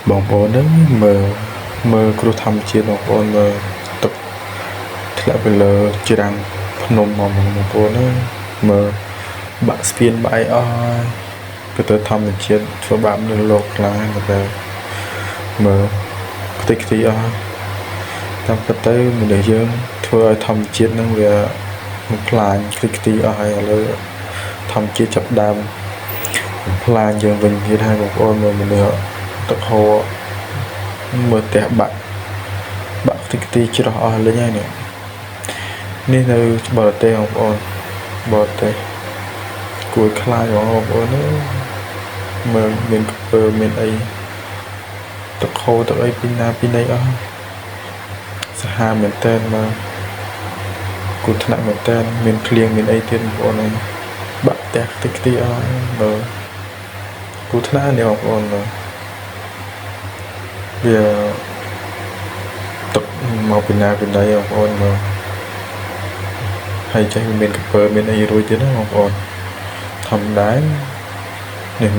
បងប្អូនហ្នឹងមើលគ្រោះធម្មជាតិបងប្អូនមើលទឹកធ្លាក់ទៅលើច្រាំងភ្នំមកបងប្អូនណាមើលបាក់ស្ពានបាក់អីអស់ក៏ទៅធម្មជាតិធ្វើបាបនៅលោកខ្លាំងណាស់តែមើលខ្ទេចខ្ទីអស់តាមពិតទៅមនុស្សយើងធ្វើឲ្យធម្មជាតិហ្នឹងវាបំផ្លាញខ្ទេចខ្ទីអស់ហើយឥឡូវធម្មជាតិចាប់ដើមបំផ្លាញយើងវិញទៀតហើយបងប្អូនមើលមនុស្សទឹកហូរមើលផ្ទះបាក់ខ្ទេចខ្ទីច្រោះអស់លេងហើយនេះនៅបរទេសបងប្អូនបរទេសគួរខ្លាចបងប្អូនមើលមានក្ពើមានអីទឹកហូរទឹកអីពីណាពីណីអស់សាហាវមែនតើមកគូថ្នាក់មែនតើមានភ្លៀងមានអីទៀតបងប្អូនបាក់ផ្ទះខ្ទេចខ្ទីអស់មើលគូថ្នាក់នេះបងប្អូនមើលវាទឹកមកពីណាពីណីបងប្អូនមើលហើយចេះមានក្ពើមានអីរួចទៀតណាបងប្អូនធម្មតានេះ